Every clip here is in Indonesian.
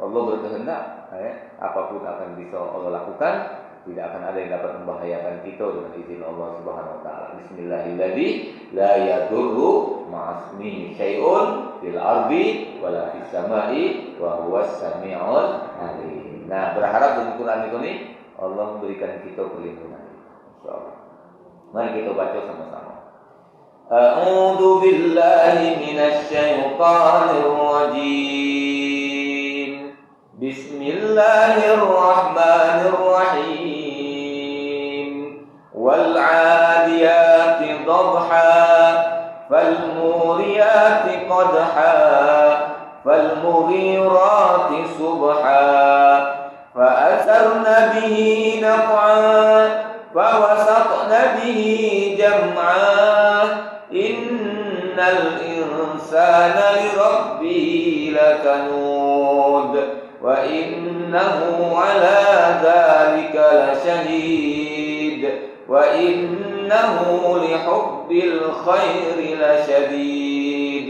Allah berkehendak, apapun akan bisa Allah lakukan, tidak akan ada yang dapat membahayakan kita dengan izin Allah Subhanahu wa taala. Bismillahirrahmanirrahim. La yadurru ma'asmihi syai'un fil ardi wala fis sama'i wa huwas samiul alim. Nah, berharap dengan Quran ini Allah memberikan kita perlindungan. Insyaallah. Mari kita baca sama-sama. A'udzu billahi minasy syaithanir rajim. Bismillahirrahmanirrahim. Wal 'adiyati dhabha fal muriyati qadha fal mughirati subha fa asarna bihi naq'a فَوَسَطْنَ بِهِ جَمْعًا إِنَّ الْإِنسَانَ لِرَبِّهِ لَكَنُودٌ وَإِنَّهُ عَلَى ذَلِكَ لَشَهِيدٌ وَإِنَّهُ لِحُبِّ الْخَيْرِ لَشَدِيدٌ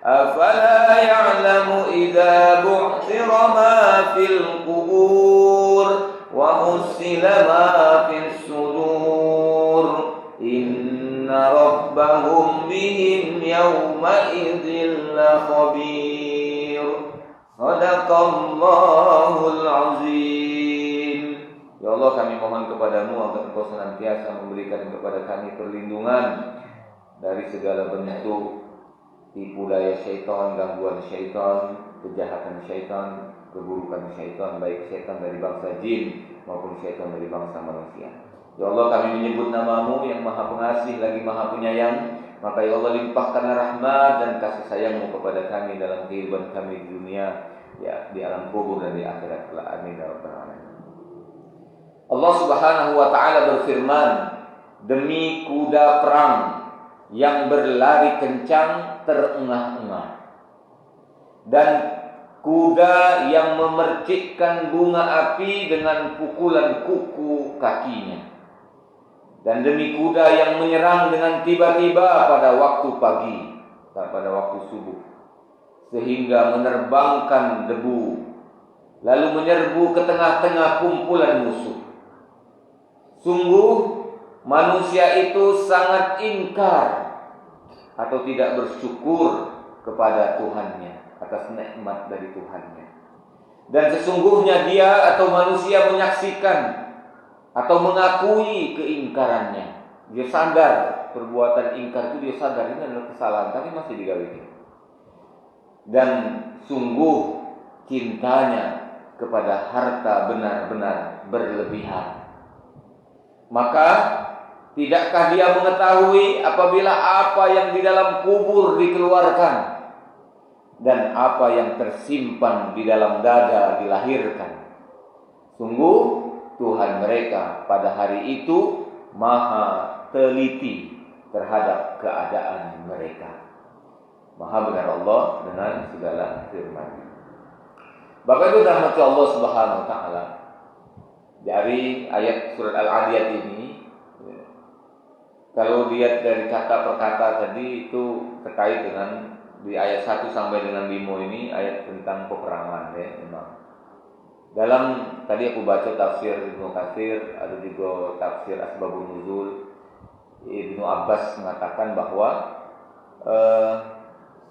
أَفَلَا يَعْلَمُ إِذَا بُعْثِرَ مَا فِي الْقُبُورِ وَحُصِّلَ مَا فِي الصُّدُورِ إِنَّ رَبَّهُمْ بِهِمْ يَوْمَئِذٍ لَخَبِيرٌ صَدَقَ اللَّهُ الْعَظِيمُ. Ya Allah, kami mohon kepadamu agar Engkau senantiasa memberikan kepada kami perlindungan dari segala bentuk tipu daya syaitan, gangguan syaitan, kejahatan syaitan, keburukan syaitan, baik syaitan dari bangsa jin maupun syaitan dari bangsa manusia. Ya Allah, kami menyebut nama-Mu yang Maha Pengasih lagi Maha Penyayang. Maka ya Allah, limpahkanlah rahmat dan kasih sayang-Mu kepada kami dalam kehidupan kami di dunia, ya, di alam kubur dan di akhirat kelak. Amin ya rabbal alamin. Allah Subhanahu wa taala berfirman, demi kuda perang yang berlari kencang terengah-engah dan kuda yang memercikkan bunga api dengan pukulan kuku kakinya, dan demi kuda yang menyerang dengan tiba-tiba pada waktu pagi dan pada waktu subuh, sehingga menerbangkan debu lalu menyerbu ke tengah-tengah kumpulan musuh. Sungguh manusia itu sangat ingkar atau tidak bersyukur kepada Tuhannya atas nikmat dari Tuhannya. Dan sesungguhnya dia atau manusia menyaksikan atau mengakui keingkarannya. Dia sadar perbuatan ingkar itu, dia sadar ini adalah kesalahan, tapi masih digawe. Dan sungguh cintanya kepada harta benar-benar berlebihan. Maka tidakkah dia mengetahui apabila apa yang di dalam kubur dikeluarkan dan apa yang tersimpan di dalam dada dilahirkan? Sungguh Tuhan mereka pada hari itu maha teliti terhadap keadaan mereka. Maha benar Allah dengan segala firman-Nya. Bapak Ibu rahmati Allah Subhanahu wa taala, dari ayat surat Al-Adiyat ini, kalau lihat dari kata per kata tadi itu terkait dengan di ayat 1 sampai dengan 5 ini ayat tentang peperangan, ya, memang. Dalam tadi aku baca tafsir Ibnu Katsir, ada juga tafsir Asbabun Nuzul. Ibnu Abbas mengatakan bahwa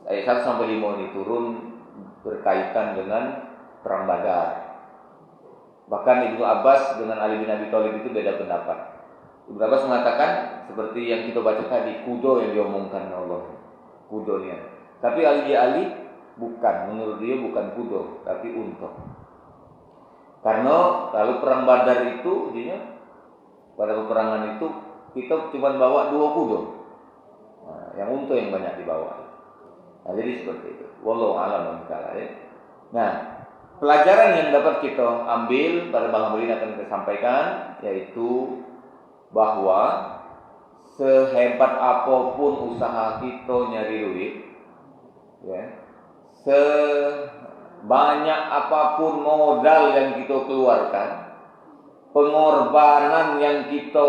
ayat 1 sampai 5 ini turun berkaitan dengan perang Badar. Bahkan Ibnu Abbas dengan Ali bin Abi Thalib itu beda pendapat. Ibnu Abbas mengatakan seperti yang kita baca tadi, kudo yang diomongkan Allah, kudonya. Tapi Ali bukan, menurut dia bukan kudo, tapi unta. Karena kalau perang Badar itu, pada peperangan itu kita cuma bawa 2 kudo. Nah, yang unta yang banyak dibawa. Nah, jadi seperti itu. Wallahu a'lam bishawab. Nah, pelajaran yang dapat kita ambil pada malam ini akan kita sampaikan, yaitu bahwa sehebat apapun usaha kita nyari duit, ya, sebanyak apapun modal yang kita keluarkan, pengorbanan yang kita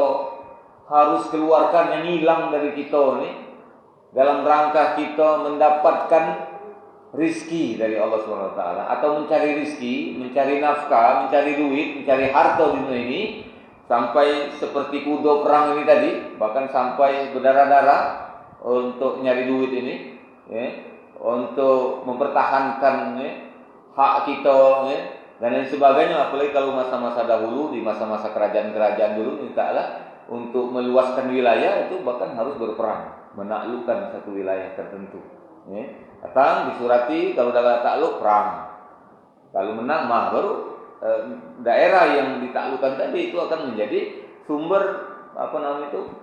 harus keluarkan yang hilang dari kita ini dalam rangka kita mendapatkan rizki dari Allah SWT, atau mencari rizki, mencari nafkah, mencari duit, mencari harta di dunia ini, sampai seperti kuda perang ini tadi, bahkan sampai berdarah-darah untuk nyari duit ini, ya, untuk mempertahankan hak kita, ya, dan lain sebagainya. Apalagi kalau masa-masa dahulu, di masa-masa kerajaan-kerajaan dulu, mintalah untuk meluaskan wilayah itu bahkan harus berperang, menaklukkan satu wilayah tertentu. Ya. Datang disurati, kalau udah takluk perang, kalau menang mah baru daerah yang ditaklukkan tadi itu akan menjadi sumber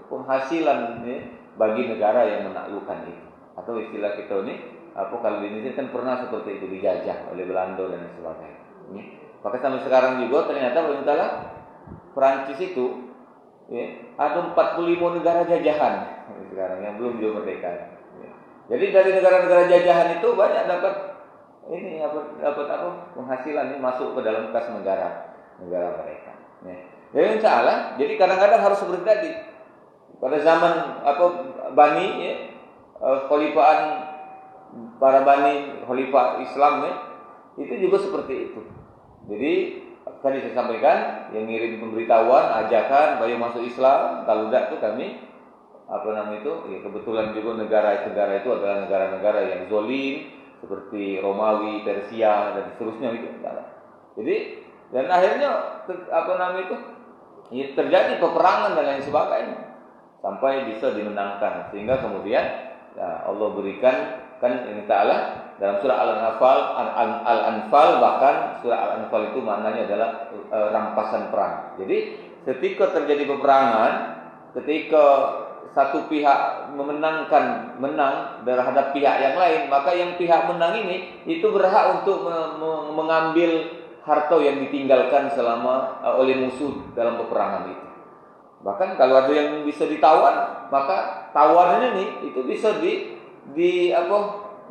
penghasilan, ya, bagi negara yang menaklukkan itu. Atau istilah kita ini, kalau di Indonesia kan pernah seperti itu, dijajah oleh Belanda dan sebagainya. Ya. Maka sampai sekarang juga ternyata perintahlah Perancis itu, ya, ada 45 negara jajahan sekarang yang belum juga merdeka. Ya. Jadi dari negara-negara jajahan itu banyak dapat penghasilan ini masuk ke dalam kas negara mereka. Ya. Jadi insya Allah, jadi kadang-kadang harus seperti tadi. Pada zaman Bani, ya, khalifahan para Bani, khalifah Islam, ya, itu juga seperti itu. Jadi tadi saya sampaikan, yang ngirim pemberitahuan, ajakan, bayu masuk Islam. Kalau tidak tuh kami ya, kebetulan juga negara itu adalah negara-negara yang zalim, seperti Romawi, Persia dan seterusnya gitu. Jadi dan akhirnya ya, terjadi peperangan dan lain sebagainya sampai bisa dimenangkan, sehingga kemudian ya, Allah berikan kan ini Ta'ala dalam surah Al-Anfal, bahkan surah Al-Anfal itu maknanya adalah rampasan perang. Jadi ketika terjadi peperangan, ketika satu pihak menang terhadap pihak yang lain, maka yang pihak menang ini itu berhak untuk mengambil harta yang ditinggalkan selama oleh musuh dalam peperangan itu. Bahkan kalau ada yang bisa ditawar, maka tawaran ini itu bisa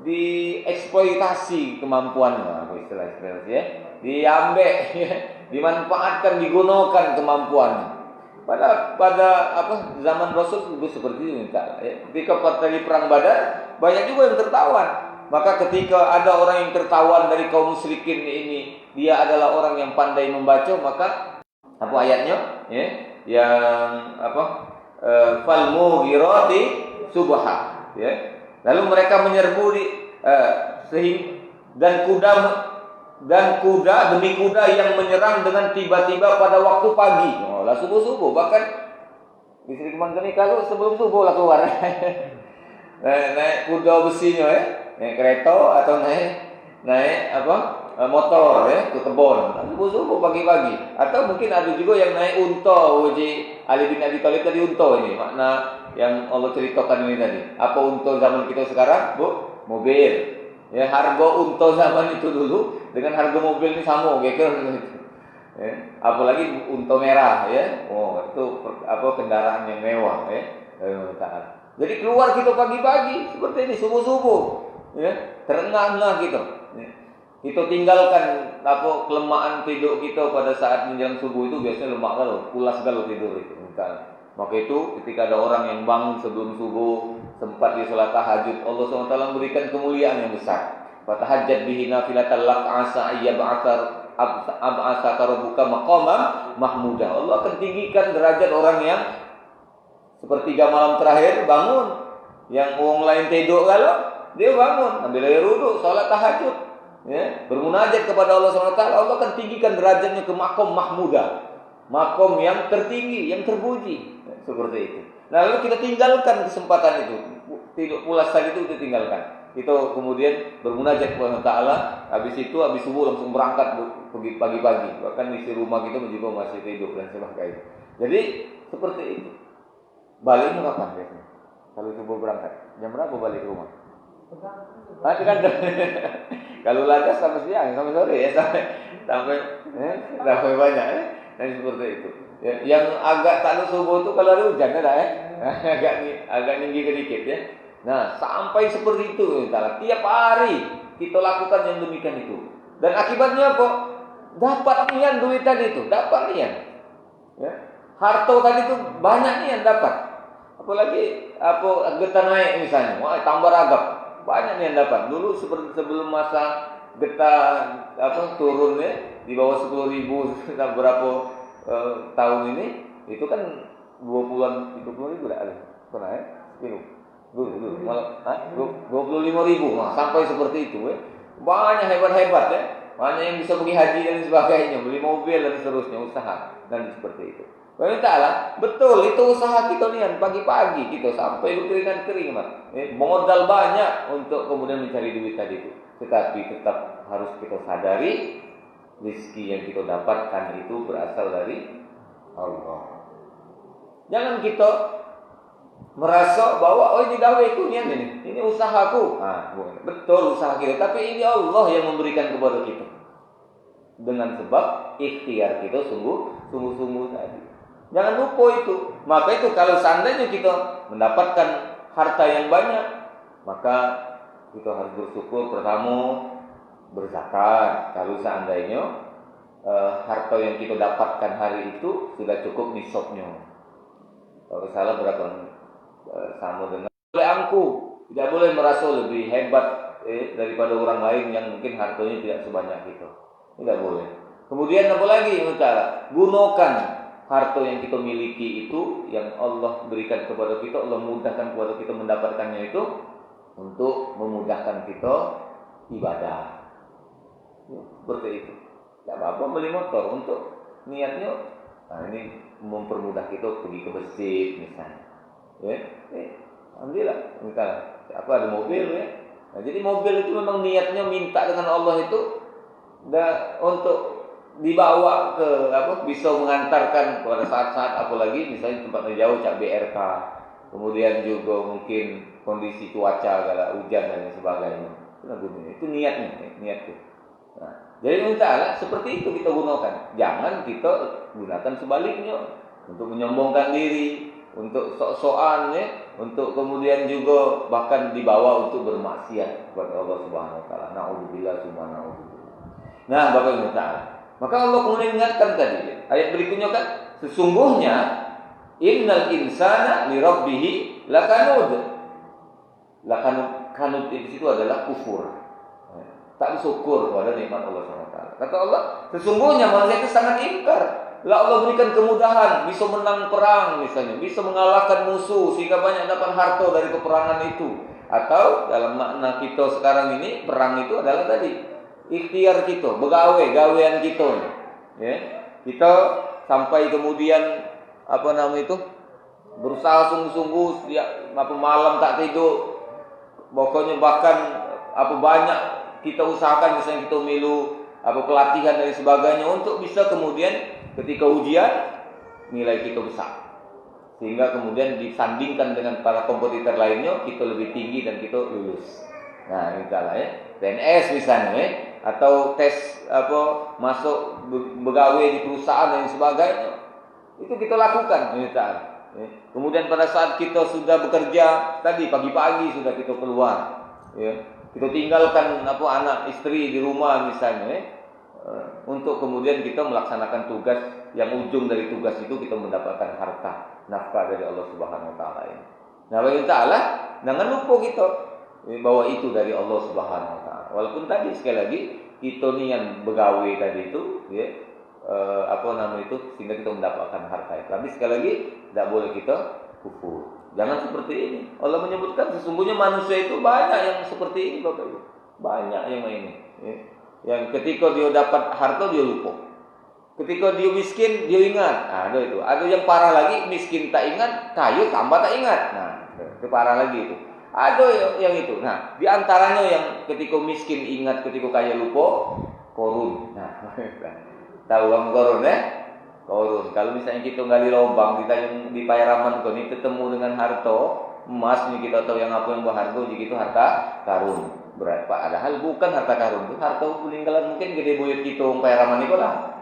dieksploitasi kemampuannya, istilah-istilah, ya, diambil, ya, dimanfaatkan, digunakan kemampuannya. Pada zaman Rasul itu seperti ini, ya. Ketika terjadi perang Badar, banyak juga yang tertawan. Maka ketika ada orang yang tertawan dari kaum musyrikin ini, dia adalah orang yang pandai membaca, maka ayatnya, ya, yang fal mughirati subha, ya. Lalu mereka menyerbu dan kuda demi kuda yang menyerang dengan tiba-tiba pada waktu pagi. Lah subuh-subuh, bahkan istri kemangkani kalau sebelum subuh lah keluar. naik kuda besinya, ya, naik kereta atau naik motor, ya, ke kebun. Subuh-subuh pagi-pagi. Atau mungkin ada juga yang naik unta, uji Ali bin Abi Thalib tadi unta ini, makna yang Allah ceritakan ini tadi. Apa unta zaman kita sekarang, Bu? Mobil. Ya, harga unta zaman itu dulu dengan harga mobil ini sama, gitu. Ya, apalagi unta merah, ya. Oh, itu kendaraan yang mewah, ya. Jadi keluar kita pagi-pagi seperti ini, subuh-subuh, ya. Terengah-engah gitu. Ya. Kita tinggalkan kelemahan tidur kita pada saat menjelang subuh itu biasanya lemak galau, pulas galau tidur itu. Maka itu ketika ada orang yang bangun sebelum subuh, sempat dia salat tahajud, Allah SWT memberikan kemuliaan yang besar. Fatahajjat bihi nafilatan lak asa ab'asaka rabbuka maqaman mahmuda. Allah akan tinggikan derajat orang yang sepertiga malam terakhir bangun, yang orang lain tidur galau, dia bangun, ambil air wudu, salat tahajud, ya, bermunajat kepada Allah SWT. Allah akan tinggikan derajatnya ke maqam mahmuda, maqam yang tertinggi, yang terpuji. Seperti itu. Nah, lalu kita tinggalkan kesempatan itu. Tidur pulas tadi itu kita tinggalkan. Kita kemudian bermunajat kepada Ta'ala. Habis subuh langsung berangkat pergi pagi-pagi. Bahkan isi rumah kita juga masih tidur dan sebagainya. Jadi seperti itu. Baliknya kapan biasanya? Kalau subuh berangkat, jam berapa balik ke rumah? Tergantung. Kalau lantas sampai siang, sampai sore, ya, sampai banyak, ya. Dan seperti itu. Ya, yang agak tak subuh itu kalau ada hujan, ada, ya. agak tinggi sedikit, ya. Nah, sampai seperti itu, tiap hari kita lakukan yang demikian itu. Dan akibatnya apa? Dapat nian duit tadi itu, dapat nian. Ya. Harta tadi itu banyak nian dapat. Apalagi getar naik misalnya, wah tambah ragap. banyak nih yang dapat. Dulu seperti sebelum masa getah turunnya di bawah 10.000 berapa tahun ini, itu kan 20-an 30.000 ada. Pernah ya? Dulu malah 25.000, sampai seperti itu ya. Banyak hebat-hebat ya. Banyak yang bisa pergi haji dan sebagainya, beli mobil dan seterusnya, usaha dan seperti itu. Kalau ta'ala, betul itu usaha kita nih, pagi-pagi kita sampai keringan-kering, modal banyak untuk kemudian mencari duit tadi itu. Tetapi tetap harus kita sadari rezeki yang kita dapatkan itu berasal dari Allah. Jangan kita merasa bahwa ini gaweku ini usahaku. Betul usaha kita, tapi ini Allah yang memberikan kepada kita. Dengan sebab ikhtiar kita sungguh-sungguh tadi. Jangan lupa itu. Maka itu kalau seandainya kita mendapatkan harta yang banyak, maka kita harus bersyukur. Pertama, berzakat. Kalau seandainya harta yang kita dapatkan hari itu sudah cukup nisabnya. Kalau salah berapa? Sama dengan boleh angku, tidak boleh merasa lebih hebat daripada orang lain yang mungkin hartanya tidak sebanyak kita. Tidak boleh. Kemudian apa lagi? Gunakan harta yang kita miliki itu, yang Allah berikan kepada kita, Allah mudahkan kepada kita mendapatkannya itu untuk memudahkan kita ibadah. Seperti itu. Tidak apa-apa beli motor untuk niatnya. Ini mempermudah kita pergi ke masjid misalnya. Alhamdulillah. Misalnya, aku ada mobil ya. Jadi mobil itu memang niatnya minta dengan Allah itu untuk dibawa ke bisa mengantarkan pada saat-saat apalagi misalnya tempatnya jauh cak BRK, kemudian juga mungkin kondisi cuaca agak hujan dan sebagainya. Itu niatnya. Jadi minta seperti itu kita gunakan. Jangan kita gunakan sebaliknya untuk menyombongkan diri, untuk sok-sokan untuk kemudian juga bahkan dibawa untuk bermaksiat kepada Allah Subhanahu wa taala. Nauzubillah subhanahu. Nah, Bapak Ibu taala. Maka Allah kemudian ingatkan tadi, ayat berikutnya kan, sesungguhnya innal insana li rabbih lakanud. Lakanud di situ adalah kufur. Tak bersyukur pada nikmat Allah Subhanahu wa taala. Kata Allah, sesungguhnya manusia itu sangat ingkar. Allah berikan kemudahan, bisa menang perang misalnya, bisa mengalahkan musuh sehingga banyak dapat harta dari peperangan itu. Atau dalam makna kita sekarang ini, perang itu adalah tadi ikhtiar kita, gawean kita. Ya. Kita sampai kemudian berusaha sungguh-sungguh, malam tak tidur. Pokoknya bahkan banyak kita usahakan misalnya kita milu pelatihan dan sebagainya untuk bisa kemudian ketika ujian nilai kita besar, sehingga kemudian disandingkan dengan para kompetitor lainnya kita lebih tinggi dan kita lulus. Nah, misalnya ya, PNS misalnya atau tes masuk begawe di perusahaan dan sebagainya, itu kita lakukan misalnya. Kemudian pada saat kita sudah bekerja tadi pagi-pagi sudah kita keluar, ya. Kita tinggalkan anak istri di rumah misalnya, untuk kemudian kita melaksanakan tugas yang ujung dari tugas itu kita mendapatkan harta nafkah dari Allah Subhanahu wa taala ini. Nah, bagi taala jangan lupa kita bahwa itu dari Allah Subhanahu wa taala. Walaupun tadi sekali lagi kita nih yang begawe tadi itu ya sehingga kita mendapatkan harta itu. Tapi sekali lagi tidak boleh kita kufur. Jangan seperti ini. Allah menyebutkan sesungguhnya manusia itu banyak yang seperti ini, Bapak Ibu. Banyak yang ini. Ya. Yang ketika dia dapat harta dia lupa. Ketika dia miskin dia ingat. Nah, ada itu. Ada yang parah lagi, miskin tak ingat, kaya tambah tak ingat. Nah, itu parah lagi itu. Ada yang itu. Nah, di antaranya yang ketika miskin ingat, ketika kaya lupa, korun. Nah, tahu kamu korun ya? Korun. Kalau misalnya kita gali lubang di Pairaman ini ketemu dengan harta emas nih, kita tahu yang apa yang berharga, jadi itu harta karun. Berapa? Padahal bukan harta karun, itu harta peninggalan mungkin gede buyut kita Pairaman itu lah.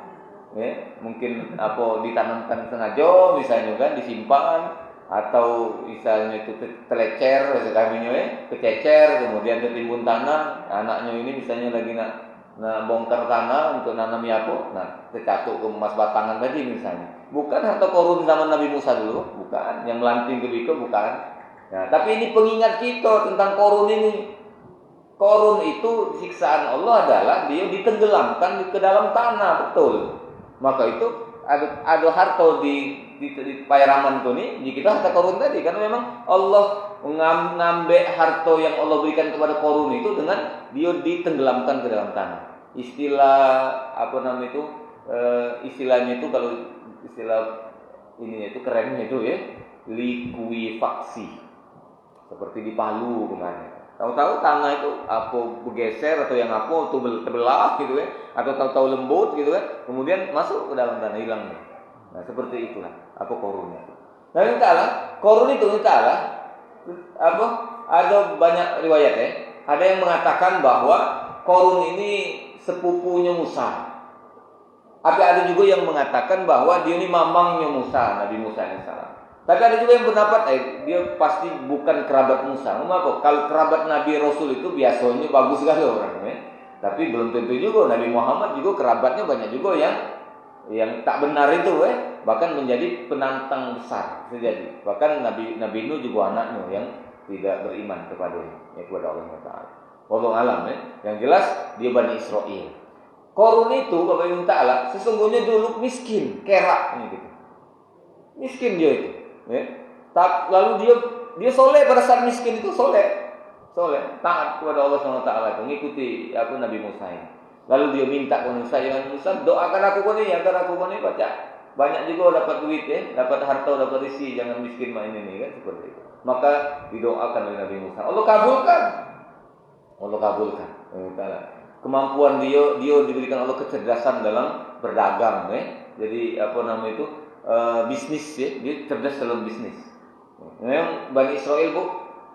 Ya, mungkin ditanamkan sengaja misalnya kan disimpan, atau misalnya itu telecer kececer, kemudian ketimbun tanah, anaknya ini misalnya lagi bongkar tanah untuk nanami tercatuk ke emas batangan tadi misalnya. Bukan harta korun zaman Nabi Musa dulu, bukan. Yang melanting ke biko, bukan. Nah, tapi ini pengingat kita tentang korun ini. Korun itu siksaan Allah adalah dia ditenggelamkan ke dalam tanah, betul. Maka itu ada harta di pairaman itu nih, di kita harta korun tadi, karena memang Allah mengambil harta yang Allah berikan kepada korun itu dengan dia ditenggelamkan ke dalam tanah. Istilah apa namanya itu, istilahnya itu kalau istilah ini itu kerennya itu ya, likuifaksi, seperti di Palu kemarin. Tahu-tahu tanah itu apa bergeser atau yang apa atau terbelah gitu ya, atau tahu-tahu lembut gitu kan, kemudian masuk ke dalam tanah, hilang. Nah seperti itulah apa korunnya. Nah ini ta'ala, korun itu ini ta'ala apa? Ada banyak riwayat ya. Ada yang mengatakan bahwa korun ini sepupunya Musa. Tapi ada juga yang mengatakan bahwa dia ini mamangnya Musa, Nabi Musa alaihissalam. Tapi ada juga yang berpendapat, dia pasti bukan kerabat Musa. Kenapa? Kalau kerabat Nabi Rasul itu biasanya bagus sekali orangnya. Tapi belum tentu juga. Nabi Muhammad juga kerabatnya banyak juga yang tak benar itu, bahkan menjadi penantang besar terjadi. Bahkan Nabi Nuh juga anaknya yang tidak beriman kepada Allah Taala. Wallahu alam. Yang jelas dia Bani Israel. Korun itu Bapak Ibu Ta'ala sesungguhnya dulu miskin, kerak gitu. Miskin dia itu. Lalu dia soleh pada saat miskin itu soleh, taat kepada Allah SWT, mengikuti apa Nabi Musa ini. Lalu dia minta kepada Musa, ya Musa doakan aku ini, agar aku ini baca banyak juga dapat duit ya, dapat harta, dapat isi, jangan miskin main ini kan seperti itu. Maka didoakan oleh Nabi Musa, Allah kabulkan. Kemampuan dia diberikan Allah kecerdasan dalam berdagang Jadi apa namanya itu? Bisnis ya, dia cerdas dalam bisnis. Memang Bani Israel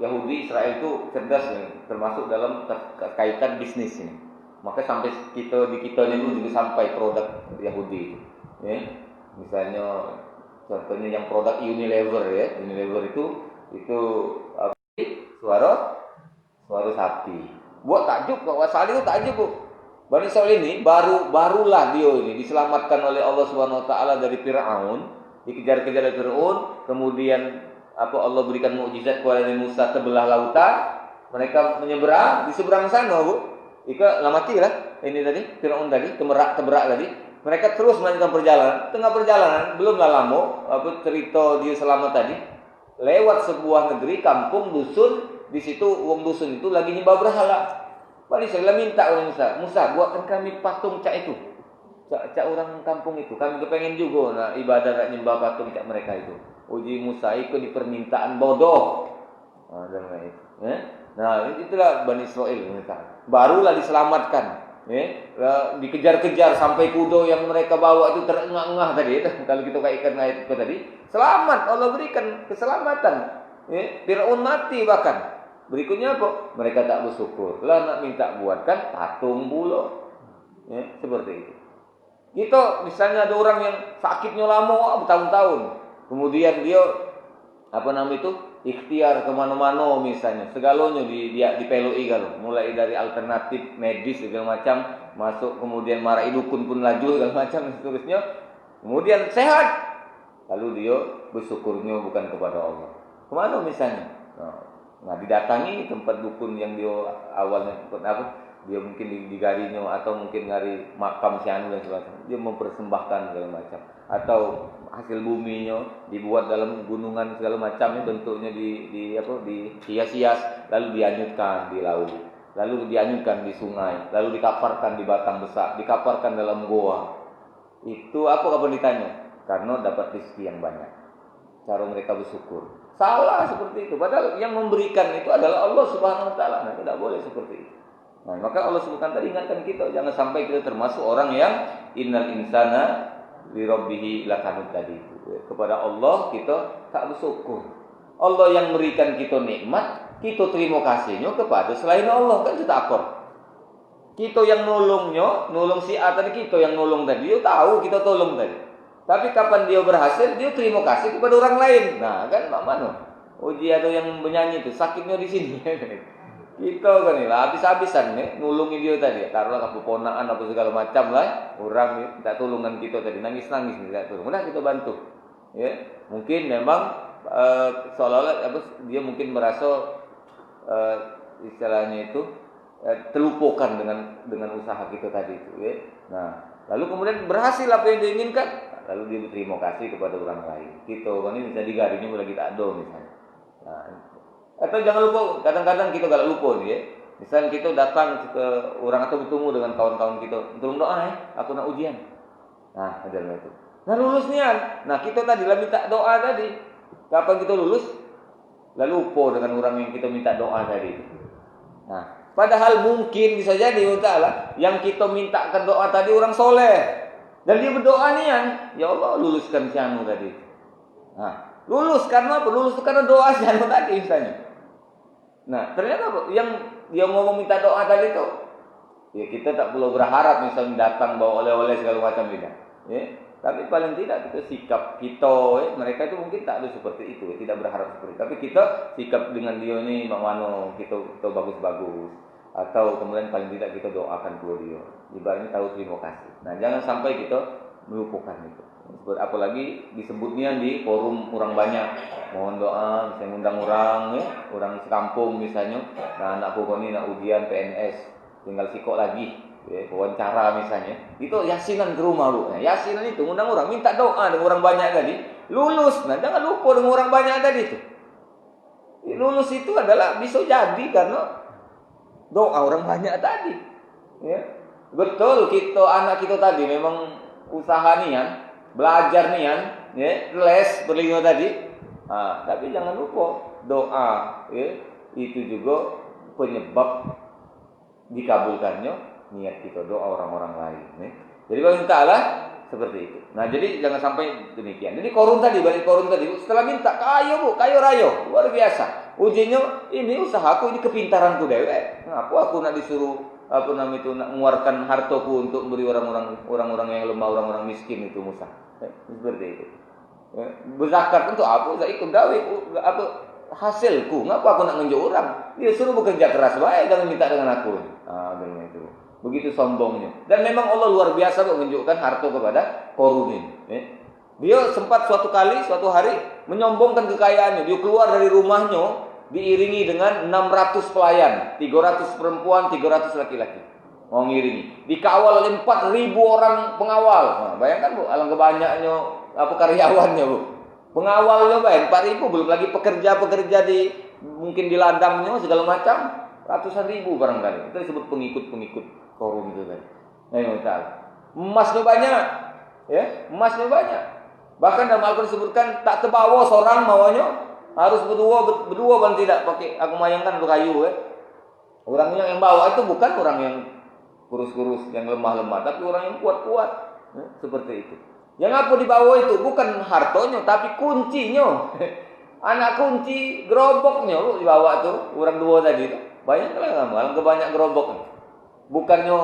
Yahudi Israel itu cerdas ya, termasuk dalam kaitan bisnis ini. Maka sampai di kita ini juga sampai produk Yahudi itu. Ya. Misalnya contohnya yang produk Unilever ya, Unilever itu suara sapi. Buat takjub kok asal itu takjub bu. Bani Israil ini barulah dia ini diselamatkan oleh Allah Subhanahu wa taala dari Firaun, dikejar-kejar oleh Firaun, kemudian Allah berikan mukjizat kepada Nabi Musa, terbelah lautan, mereka menyeberang, di seberang sana, Bu. Ika matilah ini tadi Firaun tadi, tebrak tadi. Mereka terus melanjutkan perjalanan. Tengah perjalanan, belumlah lama cerita dia selamat tadi, lewat sebuah negeri, kampung, dusun, di situ wong dusun itu lagi nyembah berhala. Bani Israil minta oleh Musa, buatkan kami patung cak itu. Cak orang kampung itu. Kami kepengen juga ibadah nak nyembah patung cak mereka itu. Uji Musa ikut di permintaan bodoh. Nah, itulah Bani Israil. Barulah diselamatkan. Dikejar-kejar sampai kuda yang mereka bawa itu terengah-engah tadi. Kalau kita kaitkan ayat itu tadi. Selamat, Allah berikan keselamatan. Firaun mati bahkan. Berikutnya apa? Mereka tak bersyukur. Lah nak minta buatkan patung pula. Seperti itu. Kita misalnya ada orang yang sakitnya lama bertahun-tahun. Kemudian dia ikhtiar kemana-mana misalnya. Segalanya dipeloi kalau. Mulai dari alternatif medis segala macam, masuk kemudian marai dukun pun laju segala macam dan seterusnya. Kemudian sehat. Lalu dia bersyukurnya bukan kepada Allah. Kemana misalnya? Nah, didatangi tempat dukun yang dia awalnya dia mungkin digarinya atau mungkin ngari makam si anu dan sebagainya. Dia mempersembahkan segala macam. Atau hasil buminya dibuat dalam gunungan segala macamnya, bentuknya dihias-hias, lalu dianyutkan di laut, lalu dianyutkan di sungai, lalu dikaparkan di batang besar, dikaparkan dalam goa. Itu apa ditanya? Karena dapat rezeki yang banyak. Cara mereka bersyukur. Salah seperti itu. Padahal yang memberikan itu adalah Allah Subhanahu wa taala. Nah, tidak boleh seperti itu. Nah, maka Allah sebutkan tadi, ingatkan kita jangan sampai kita termasuk orang yang innal insana li rabbih lakanud tadi. Kepada Allah kita tak bersyukur. Allah yang memberikan kita nikmat, kita terima kasihnya kepada selain Allah, kan kita akor. Kita yang nolong si A tadi, kita yang nolong tadi, dia tahu kita tolong tadi. Tapi kapan dia berhasil, dia terima kasih kepada orang lain. Nah, kan mana? Dia ada yang menyanyi itu, sakitnya di sini. Kita kan habis-habisan nulungi dia tadi. Taruhlah keponaan apa segala macam lah, orang minta tolongan kita tadi, nangis-nangis minta tolong. Nah, kita bantu. Ya, mungkin memang seolah-olah dia mungkin merasa istilahnya itu terlupakan dengan usaha kita tadi itu. Ya. Nah, lalu kemudian berhasil apa yang diinginkan, lalu dia berterima kasih kepada orang lain. Gitu, kan ini bisa digarisnya mulai kita ado misalnya. Nah, atau jangan lupa, kadang-kadang kita gak lupa nih ya. Misalnya kita datang ke orang atau bertemu dengan kawan-kawan kita, tolong doa ya, aku nak ujian. Nah, ajaran itu. Nah, lulus nian. Nah, kita tadi lah minta doa tadi. Kapan kita lulus? Lalu lupa dengan orang yang kita minta doa tadi itu. Nah, padahal mungkin bisa jadi Allah yang kita mintakan doa tadi orang soleh. Dan dia berdoa nian, ya Allah luluskan si anu tadi. Nah, lulus karena apa? Lulus karena doa si anu tadi misalnya. Nah, ternyata apa? Yang dia ngomong minta doa tadi itu, ya kita tak perlu berharap misalnya datang bawa oleh-oleh segala macam tidak. Ya. Tapi paling tidak kita sikap kita, mereka itu mungkin tak ada seperti itu, tidak berharap seperti itu. Tapi kita sikap dengan dia ini, makmano kita bagus-bagus. Atau kemudian paling tidak kita doakan kepada dia. Ibaratnya tahu terima kasih. Nah, jangan sampai kita melupakan itu. Apalagi disebutnya di forum orang banyak. Mohon doa, misalnya undang orang, ya, orang sekampung misalnya. Nah, anakku ini nak ujian PNS, tinggal sikok lagi. Ya, wawancara misalnya, itu yasinan ke rumah lu. Nah, yasinan itu undang orang minta doa dengan orang banyak tadi, lulus. Nah, jangan lupa dengan orang banyak tadi itu. Lulus itu adalah bisa jadi karena doa orang banyak tadi. Ya. Betul kita anak kita tadi memang usaha nian, belajar nian, ya, les berlima tadi. Nah, tapi jangan lupa doa, ya, itu juga penyebab dikabulkannya niat kita, doa orang-orang lain. Nih. Jadi kalau minta Allah seperti itu. Nah, jadi jangan sampai demikian. Jadi Korun tadi, balik Korun tadi, setelah minta kayo bu, kayo rayo, luar biasa. Ujinya ini usahaku, ini kepintaranku dewe. Nah, aku nak disuruh apa namanya itu nak mengeluarkan hartaku untuk beri orang-orang yang lemah, orang-orang miskin itu Musa. Seperti itu. Berzakat untuk apa? Saya ikut dawe apa hasilku. Ngapa aku nak ngenjuk orang? Dia suruh bekerja keras baik, jangan minta dengan aku. Ah, dengan itu. Begitu sombongnya. Dan memang Allah luar biasa menunjukkan harta kepada Korun ini. Dia sempat suatu hari menyombongkan kekayaannya. Dia keluar dari rumahnya diiringi dengan 600 pelayan, 300 perempuan, 300 laki-laki. Mau ngiringi. Dikawal oleh 4.000 orang pengawal. Nah, bayangkan Bu, alangkah banyaknya apa karyawannya Bu. Pengawalnya bayang 4.000, belum lagi pekerja-pekerja mungkin di ladangnya segala macam, ratusan ribu barangkali. Itu disebut pengikut Korun itu tadi. Emasnya banyak, ya, emasnya banyak. Bahkan dalam Al-Quran disebutkan tak terbawa seorang mawanya, harus berdua dan tidak pakai. Aku bayangkan kayu, ya. Orangnya yang bawa itu bukan orang yang kurus-kurus, yang lemah-lemah, tapi orang yang kuat-kuat, ya, seperti itu. Yang apa dibawa itu bukan hartonya, tapi kuncinya. Anak kunci geroboknya lu dibawa tuh, orang dua tadi itu. Bayangkanlah kamu, kebanyak gerobok. Bukannya,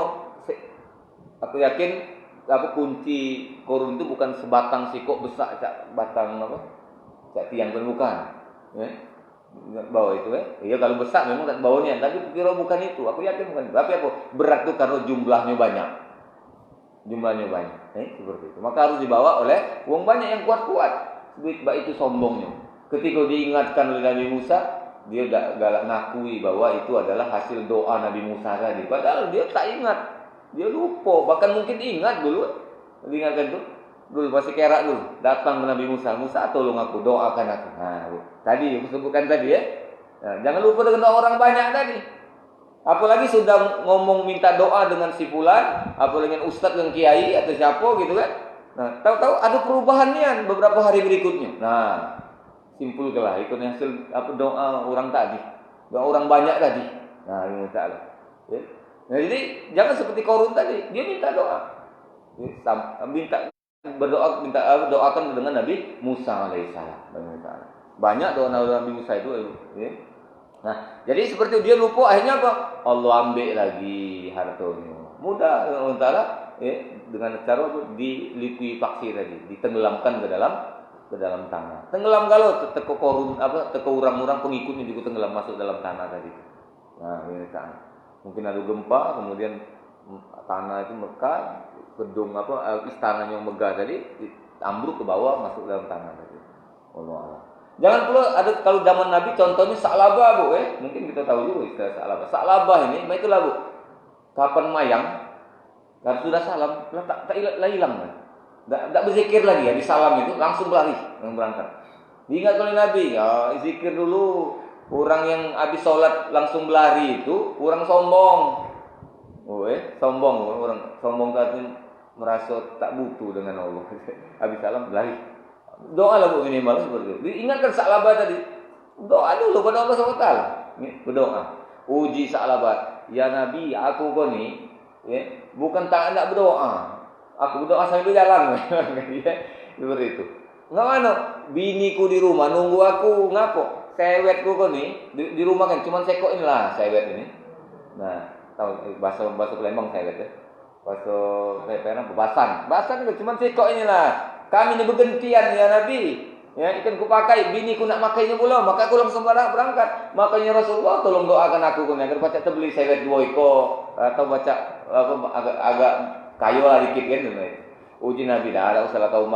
aku yakin apa kunci Korun itu bukan sebatang sikok besar, batang apa, tiang pun bukan. Ya. Bawa itu, ya. Iya kalau besar memang tak bawanya, tapi kira bukan itu. Aku yakin bukan. Tapi apa? Berat itu karena jumlahnya banyak. Seperti itu. Maka harus dibawa oleh uang banyak yang kuat-kuat. Sebab itu sombongnya. Ketika diingatkan oleh Nabi Musa, dia galak ngakui bahwa itu adalah hasil doa Nabi Musa tadi. Padahal dia tak ingat, dia lupa. Bahkan mungkin ingat dulu, diingatkan tuh dulu masih kerak dulu. Datang ke Nabi Musa, Musa tolong aku, doakan aku. Nah, tadi aku sebutkan tadi ya. Nah, jangan lupa dengan doa orang banyak tadi. Apalagi sudah ngomong minta doa dengan si fulan, apalagi dengan ustadz dengan kiai atau siapa gitu kan. Nah, tahu-tahu ada perubahan nih beberapa hari berikutnya. Nah, simpul kelah ikut hasil apa doa orang tadi, doa orang banyak tadi. Nah, ini Allah. Ya. Nah, jadi jangan seperti Korun tadi, dia minta doa. Ya, doakan dengan Nabi Musa alaihissalam. Banyak doa Nabi Musa itu. Ya. Nah, jadi seperti dia lupa, akhirnya apa? Allah ambil lagi hartanya. Mudah Allah Taala, ya, dengan cara dilikuifaksi tadi, ditenggelamkan ke dalam tanah. Tenggelam kalau teko Korun teko orang-orang pengikutnya juga tenggelam masuk dalam tanah tadi. Nah, ini tanah. Mungkin ada gempa, kemudian tanah itu megah, gedung istananya yang megah tadi ambruk ke bawah masuk dalam tanah tadi. Allah. Jangan pula ada kalau zaman Nabi contohnya Sa'labah, Bu, mungkin kita tahu juga istilah Sa'labah. Sa'labah ini, itulah, Bu. Kapan mayang, kalau sudah salam, tak hilang. Tak berzikir lagi ya, di salam itu langsung berlari, berangkat. Diingat oleh Nabi, ya zikir dulu. Orang yang habis sholat langsung berlari itu orang sombong. Sombong, orang sombong tadi merasa tak butuh dengan Allah. Habis salam berlari. Doa lah, Bu, minimal seperti itu. Diingatkan Sa'labah tadi. Doa dulu pada Allah SWT. Berdoa. Uji Sa'labah. Ya Nabi, aku kau ni, bukan tak nak berdoa. Aku berdoa sambil berjalan. Seperti itu. Nggak biniku di rumah nunggu aku ngapo. Sewetku kau ni di rumah kan cuma sekok inilah sewet ini. Nah, tahu bahasa Palembang sewet ya. Bahasa Palembang basan itu cuma sekok inilah. Kami ini bergantian ya Nabi. Ya, ikan ku pakai, bini ku nak makainya pula, maka aku langsung berangkat. Makanya Rasulullah tolong doakan aku agar baca terbeli sewet 2 ekor atau baca agak kayu lah dikit kan. Uji Nabi dah ada usaha tahu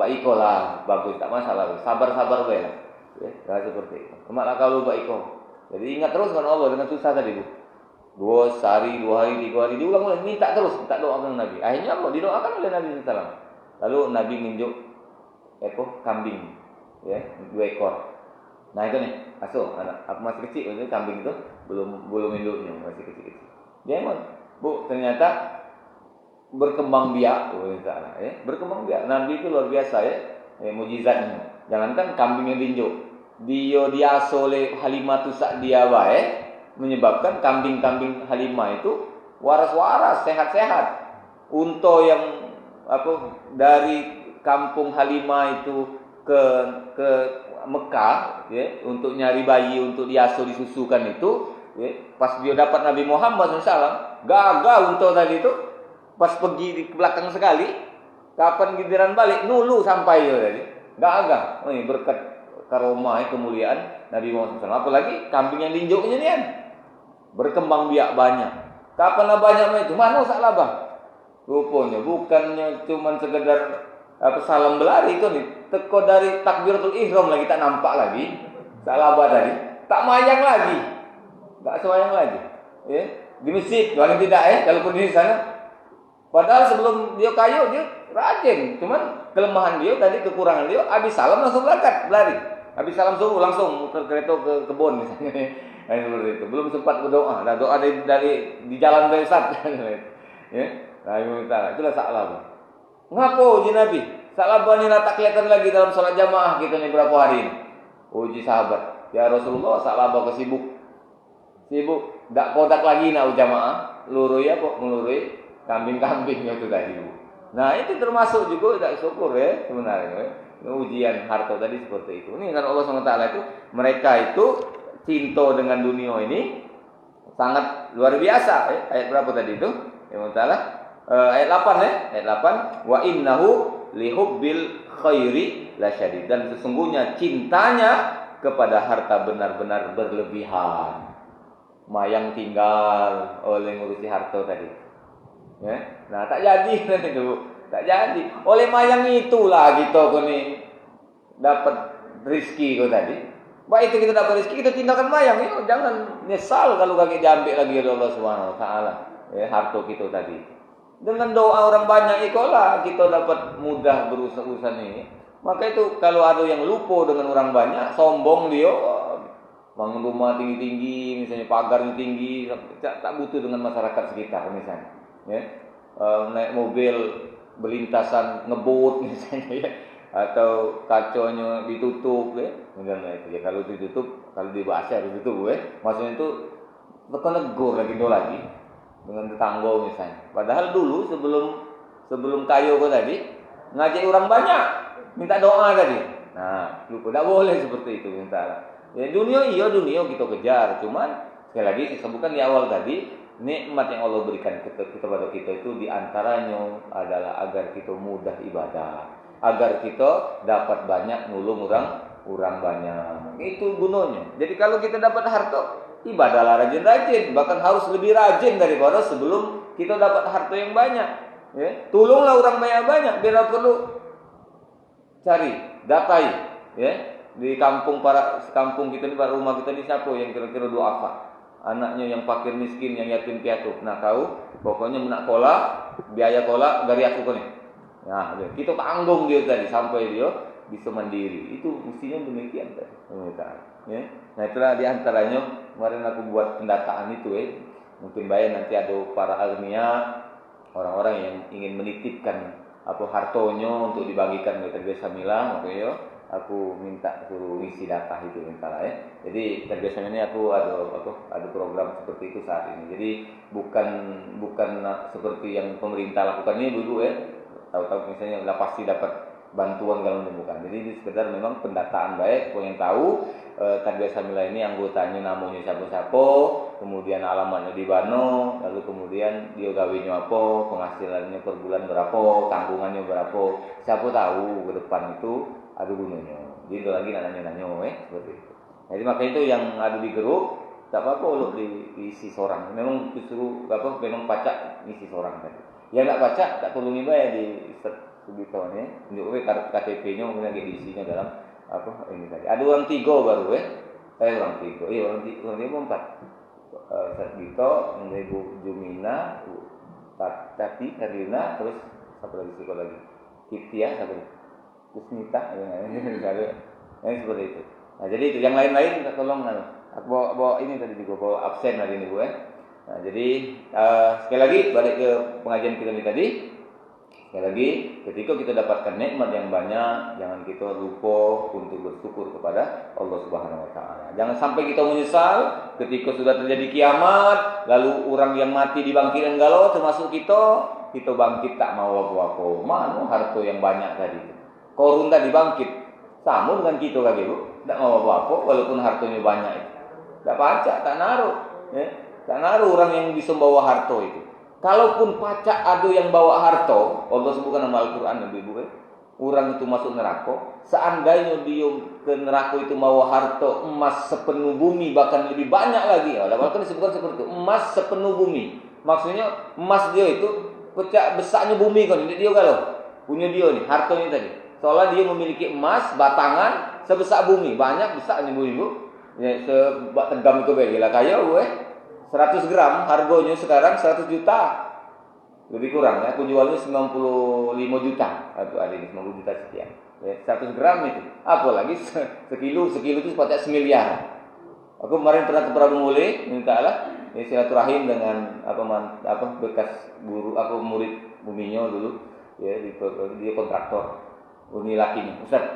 Mbak Iko lah, bagus tak masalah. Sabar bae lah. Ya, seperti itu. Kemaklah kalau Mbak Iko. Jadi ingat terus dengan Allah dengan susah tadi, Bu. 2 hari, 2 hari, 3 hari diulang-ulang, minta terus, minta doa dengan Nabi. Akhirnya apa? Didoakan oleh Nabi sallallahu. Lalu Nabi nunjuk kambing, ya 2 ekor. Nah itu nih, asuh anak. Aku masih kecil, itu kambing itu belum induknya, masih kecil. Dia emang, Bu, ternyata berkembang biak, berkembang biak. Nabi itu luar biasa mujizatnya. Jangankan kambing yang diinjuk, dia diasuh oleh Halimah Sa'diyah menyebabkan kambing-kambing Halimah itu waras-waras, sehat-sehat. Unta yang dari kampung Halimah itu ke Mekah untuk nyari bayi untuk diasuh disusukan itu pas dia dapat Nabi Muhammad SAW gagal unta tadi itu pas pergi di belakang sekali kapan giliran balik nulu sampai dia tadi gagal. Ini berkat karomah kemuliaan Nabi Muhammad SAW. Apalagi kambing yang diinjuknya ni kan berkembang biak banyak. Kapan banyak itu mana Sa'labah? Rupanya bukannya cuma sekedar salam berlari itu nih. Teko dari takbiratul ihram lagi tak nampak lagi. Sa'labah tadi tak mayang lagi. Tak semayang lagi. Di masjid paling tidak kalaupun di sana. Padahal sebelum dia kayu dia rajin. Cuman kelemahan dia tadi, kekurangan dia, habis salam langsung berangkat berlari. Habis salam subuh langsung muter kereta ke kebun misalnya. Seperti itu. Belum sempat berdoa. Dah doa dari di jalan dari Ustaz. Nah, itulah Sa'labah. Ngapo uji Nabi? Sa'labah ni tak kelihatan lagi dalam sholat jamaah kita ni berapa hari ini. Uji sahabat. Ya Rasulullah, Sa'labah kesibuk. Sibuk. Tak kodak lagi nak jamaah. Lurui melurui kambing-kambing itu tadi. Nah, itu termasuk juga tak syukur sebenarnya. Ujian harta tadi seperti itu. Ini kan Allah SWT itu, mereka itu cinta dengan dunia ini sangat luar biasa. Ayat berapa tadi itu? Ayat 8 Ayat 8. Wa innahu lihubbil khairi lasyadid. Dan sesungguhnya cintanya kepada harta benar-benar berlebihan. Mayang tinggal oleh ngurusi harta tadi. Nah, tak jadi itu. Tak jadi. Oleh mayang itulah kita ni dapat rezeki kau tadi. Baik itu kita dapat rezeki, kita tinggalkan mayang. Jangan nyesal kalau kaki diambil lagi oleh Allah Subhanahu Wa Taala. Harta kita tadi. Dengan doa orang banyak itulah kita dapat mudah berusaha ini. Maka itu kalau ada yang lupa dengan orang banyak, sombong dia, bangun rumah tinggi-tinggi, misalnya pagarnya tinggi, tak butuh dengan masyarakat sekitar misalnya. Naik mobil berlintasan ngebut misalnya atau kacanya ditutup misalnya itu kalau ditutup, kalau dibahas harus ditutup maksudnya itu tekan negur lagi dengan tetangga misalnya. Padahal dulu sebelum kayu tadi ngajak orang banyak minta doa tadi. Nah, lupa tak boleh seperti itu minta. Dunia kita kejar, cuman sekali lagi disebutkan di awal tadi nikmat yang Allah berikan kepada kita itu diantaranya adalah agar kita mudah ibadah, agar kita dapat banyak nulung orang banyak. Itu gunanya. Jadi kalau kita dapat harta, ibadahlah rajin-rajin, bahkan harus lebih rajin daripada sebelum kita dapat harta yang banyak. Tolonglah orang banyak-banyak, bila perlu cari, datai, di kampung kita ni, rumah kita ni siapa yang kira-kira duafa? Anaknya yang fakir miskin, yang yatim piatu. Nah kau, pokoknya nak kolak, biaya kolak dari aku kau ni. Nah, kita tanggung dia tadi sampai dia bisa mandiri. Itu mestinya demikian tadi. Ya. Nah itulah diantaranya kemarin aku buat pendataan itu. Mungkin bayar nanti ada para almiah, orang-orang yang ingin menitipkan hartonya untuk dibagikan oleh Terbiasa Mila, makanya aku minta suruh isi data itu minta ya. Jadi Terbiasa Mila ini aku ada program seperti itu saat ini. Jadi bukan seperti yang pemerintah lakukan ini dulu ya. Tahu-tahu misalnya udah pasti dapat bantuan kalau bukan. Jadi ini sekedar memang pendataan baik, kau yang tahu Terbiasa Mila ini anggotanya namanya siapa-siapa, kemudian alamatnya di mana, lalu kemudian dia gawinya apa, penghasilannya per bulan berapa, tanggungannya berapa, siapa tahu ke depan itu ada gunanya. Jadi itu lagi nanya-nanya seperti itu. Jadi makanya itu yang ada di grup, tak apa-apa lo diisi seorang. Memang disuruh memang pacak ngisi seorang tadi. Yang tak pacak tak tolongin bayar di begitu nih, tunjuk KTP-nya kemudian diisinya dalam ini tadi. Ada orang 3 baru orang 3. Orang 4. Sargito, Ibu Jumina, Tati, Karina, terus satu lagi sih lagi. Kitia, satu lagi. Kusnita, seperti itu. Nah, jadi itu yang lain-lain tolong aku bawa ini tadi juga bawa absen hari ini Bu Nah, jadi sekali lagi balik ke pengajian kita ini tadi. Sekali lagi, ketika kita dapatkan nikmat yang banyak, jangan kita lupa untuk bersyukur kepada Allah Subhanahu wa taala. Jangan sampai kita menyesal ketika sudah terjadi kiamat, lalu orang yang mati dibangkitkan galau termasuk kita bangkit tak mau apa-apa. Mana harta yang banyak tadi. Korun tadi bangkit, sama dengan kita lagi, Bu. Tak mau apa-apa walaupun hartanya banyak itu. Tak pacak, tak naruh, Tak naruh orang yang bisa bawa harta itu. Kalaupun pacak ada yang bawa harta, Allah sebutkan nama Al-Quran, Ibu. Orang itu masuk neraka. Seandainya dia ke neraka itu bawa harta emas sepenuh bumi, bahkan lebih banyak lagi. Bahkan disebutkan seperti itu, emas sepenuh bumi. Maksudnya emas dia itu pecah besarnya bumi kan. Dia kalau punya dia nih, hartanya tadi. Soalnya dia memiliki emas batangan sebesar bumi, banyak besarnya bumi, Bu. Ya, sebab tegam itu bagi lah kaya, Bu. 100 gram harganya sekarang 100 juta. Lebih kurang ya, aku jualnya 95 juta. Atau ada ini 90 juta sekian. Ya, 100 gram itu. Apalagi sekilo itu sepatak semiliar. Aku kemarin pernah ke Prabu Mule, minta Allah, silaturahim dengan bekas guru, murid buminya dulu. Ya, dia kontraktor. Ini lakinya. Ustaz,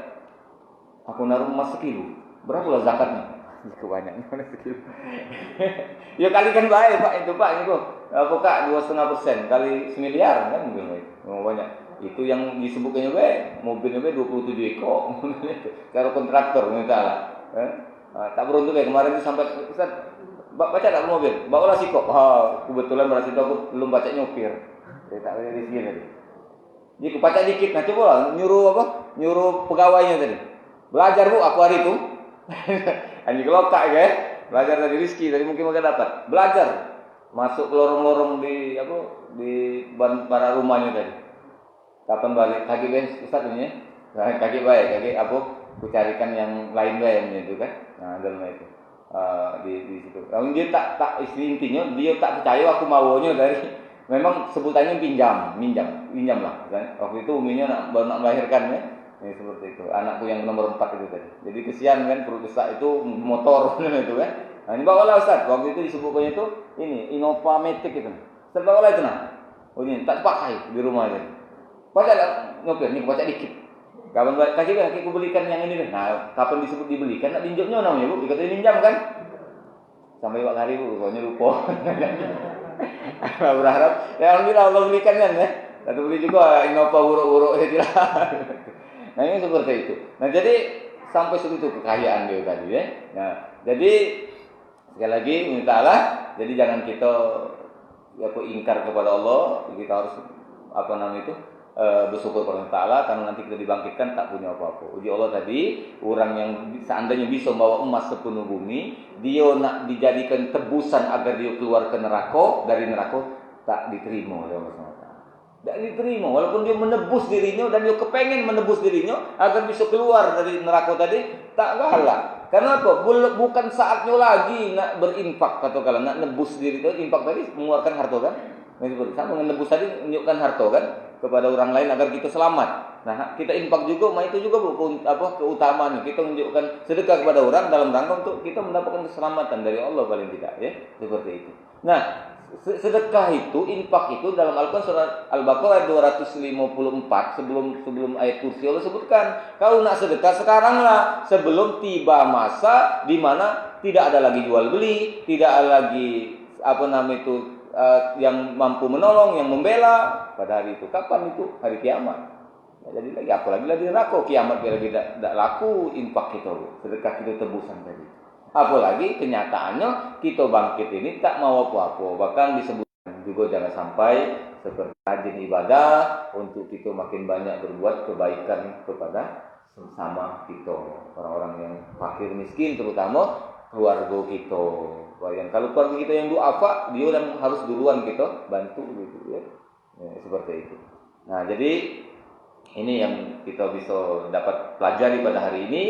aku naruh emas sekilo. Berapa lah zakatnya? Kebanyakan sekilo. Ya kalikan baik Pak itu Pak itu. Kak 2,5% kali semiliar kan mungkin banyak. Itu yang disebutkannya mobilnya 27 ekor. Kalau kontraktor minta tak beruntung kemarin itu sampai Ustaz baca tak mobil? Bawalah sikop. Kebetulan berarti itu aku belum baca nyopir. Tak ada di sini tadi. Jadi aku baca dikit. Nah coba nyuruh pegawainya tadi. Belajar Bu aku hari itu. Hanya kelokak belajar dari Rizki tadi mungkin mereka dapat belajar masuk ke lorong-lorong di para rumahnya tadi. Kapan balik kaki Ustaz ini kaki baik aku carikan yang lain itu kan. Nah dalam itu di situ. Kalau dia tak intinya dia tak percaya aku maunya dari memang sebutannya minjam lah kan. Waktu itu uminya baru nak melahirkan Ini seperti itu. Anakku yang nomor 4 itu tadi. Jadi kesian kan perut besar itu motor itu kan. Nah, ini bawalah Ustaz. Waktu itu disebutkannya itu ini Innova Matic itu. Ustaz bawalah itu nah. Oh ini tak pakai di rumah aja. Baca ngopir ini baca dikit. Kapan kaki aku belikan yang ini kan. Nah, kapan disebut dibelikan nak pinjamnya namanya Bu. Dikatakan pinjam kan. Sampai waktu hari Bu, pokoknya lupa. Berharap ya alhamdulillah Allah belikan kan ya. Satu beli juga Innova buruk-buruk saya tidak. Nah ini seperti itu. Nah jadi sampai segitu kekayaan dia tadi ya. Nah jadi sekali lagi minta Allah. Jadi jangan kita ingkar kepada Allah. Kita harus bersyukur kepada Allah karena nanti kita dibangkitkan tak punya apa-apa. Uji Allah tadi orang yang seandainya bisa membawa emas sepenuh bumi, dia nak dijadikan tebusan agar dia keluar ke neraka dari neraka tak diterima oleh Allah SWT. Tidak diterima, walaupun dia menebus dirinya dan dia kepengen menebus dirinya agar bisa keluar dari neraka tadi, tak galak. Karena apa? Bukan saatnya lagi nak berinfak, katakanlah nak nebus diri itu. Infak tadi mengeluarkan harta kan? Nah, seperti sama menebus tadi menunjukkan harta kan kepada orang lain agar kita selamat. Nah, kita infak juga, itu juga keutamaan. Kita menunjukkan sedekah kepada orang dalam rangka untuk kita mendapatkan keselamatan dari Allah paling tidak, ya, seperti itu. Nah, sedekah itu, infak itu dalam Al-Quran surat Al-Baqarah 254 sebelum ayat kursi Allah sebutkan, kalau nak sedekah sekaranglah sebelum tiba masa di mana tidak ada lagi jual beli, tidak ada lagi yang mampu menolong, yang membela pada hari itu. Kapan itu? Hari kiamat. Jadi lagi apalagi di neraka kiamat kira-kira tidak laku infak kita, sedekah kita tebusan tadi. Apalagi kenyataannya kita bangkit ini tak mau apa-apa, bahkan disebutkan juga jangan sampai seperti rajin ibadah untuk kita makin banyak berbuat kebaikan kepada sesama kita, orang-orang yang fakir miskin, terutama keluarga kita. Yang kalau keluarga kita yang duafa, dia yang harus duluan kita bantu gitu ya. Seperti itu. Nah, jadi ini yang kita bisa dapat pelajari pada hari ini.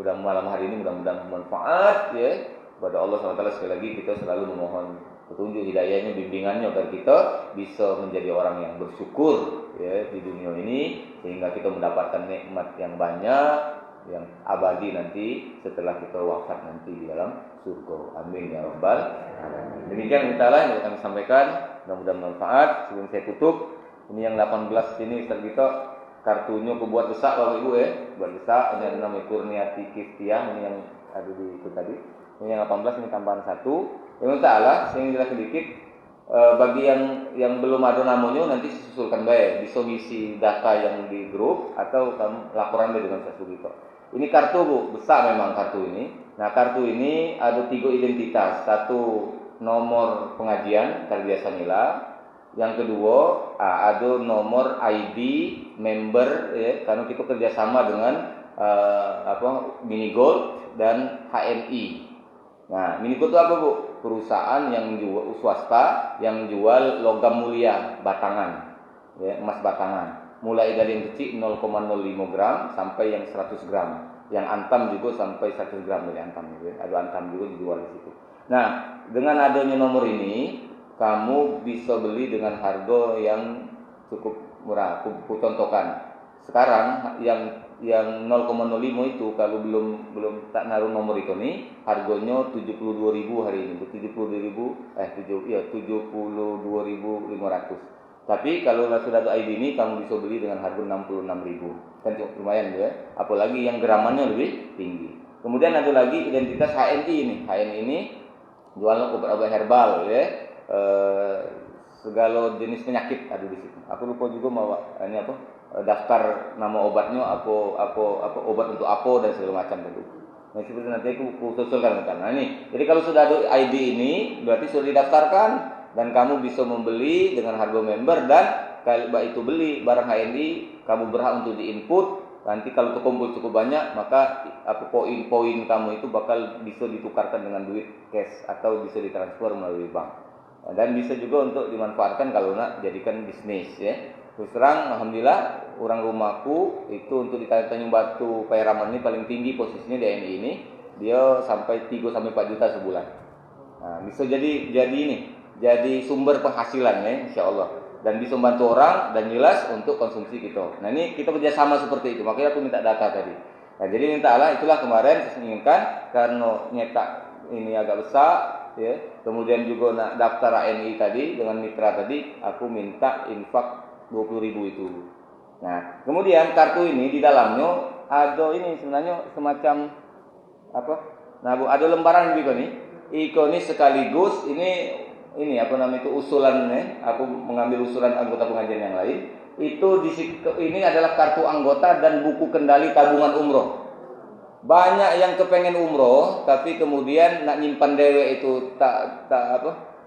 Malam hari ini mudah-mudahan bermanfaat ya. Kepada Allah SWT sekali lagi kita selalu memohon petunjuk hidayahnya, bimbingannya agar kita bisa menjadi orang yang bersyukur ya di dunia ini, sehingga kita mendapatkan nikmat yang banyak, yang abadi nanti setelah kita wafat nanti di dalam surga. Amin ya rabbal alamin. Demikian insyaallah yang kami sampaikan, mudah-mudahan bermanfaat. Sebelum saya tutup, ini yang 18 ini Ustaz kita kartunya kebuat besar Bapak Ibu ya, buat besar. Ini ada nama Kurniati Kiftiah, ini yang ada di itu tadi. Ini yang 18, ini tambahan 1. Yang ta'ala, saya ingin jelas sedikit bagi yang belum ada namanya nanti susulkan baik, bisa ngisi data yang di grup atau kamu laporan dengan Ustaz Sugito. Ini kartu Bu, besar memang kartu ini. Nah, kartu ini ada 3 identitas. 1 nomor pengajian Tarbiyah Sanila. Yang kedua, ada nomor ID member ya, karena kita kerjasama dengan Mini Gold dan HNI. Nah, Mini Gold itu apa Bu? Perusahaan yang jual swasta yang jual logam mulia batangan, ya, emas batangan. Mulai dari yang kecil 0,05 gram sampai yang 100 gram. Yang antam juga sampai 100 gram dari antam ya. Ada antam juga dijual di situ. Nah, dengan adanya nomor ini kamu bisa beli dengan harga yang cukup murah. Aku contohkan. Sekarang yang 0,05 itu kalau belum tak naruh nomor itu nih, harganya 72.000 hari ini. 72.500. Tapi kalau sudah ada ID ini kamu bisa beli dengan harga 66.000. Kan cukup lumayan ya. Apalagi yang geramannya lebih tinggi. Kemudian ada lagi identitas HNI ini. HNI ini jual obat-obat herbal ya. Segala jenis penyakit ada di situ. Aku lupa juga mau ini daftar nama obatnya apa obat untuk apa dan segala macam itu. Nah, seperti nanti aku susulkan kan. Nah, ini. Jadi kalau sudah ada ID ini berarti sudah didaftarkan dan kamu bisa membeli dengan harga member, dan kalau itu beli barang HNI kamu berhak untuk diinput. Nanti kalau terkumpul cukup banyak, maka poin-poin kamu itu bakal bisa ditukarkan dengan duit cash atau bisa ditransfer melalui bank. Dan bisa juga untuk dimanfaatkan kalau nak jadikan bisnis ya. Terus terang alhamdulillah orang rumahku itu untuk di Tanjung Batu Pairaman ini paling tinggi posisinya di NI ini, dia sampai 3 sampai 4 juta sebulan. Nah, bisa jadi sumber penghasilan ya insyaallah, dan bisa membantu orang dan jelas untuk konsumsi kita. Nah, ini kita kerjasama seperti itu. Makanya aku minta data tadi. Nah, jadi minta Allah itulah kemarin saya inginkan karena nyetak ini agak besar ya. Kemudian juga nak daftar ANI tadi dengan mitra tadi, aku minta infak 20.000 itu. Nah, kemudian kartu ini di dalamnya ada ini sebenarnya semacam apa? Nah, Bu, ada lembaran juga nih. Ini sekaligus ini usulannya. Aku mengambil usulan anggota pengajian yang lain. Ini adalah kartu anggota dan buku kendali tabungan umroh. Banyak yang kepengen umroh tapi kemudian nak nyimpan dewe itu tak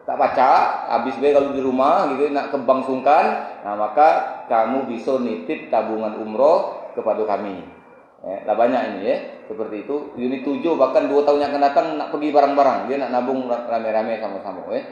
baca, habis kalau di rumah gitu nak ke bank sungkan. Nah, maka kamu bisa nitip tabungan umroh kepada kami. Lah banyak ini ya, seperti itu. Unit 7 bahkan 2 tahun yang akan datang nak pergi bareng-bareng, dia nak nabung rame-rame sama-sama ya.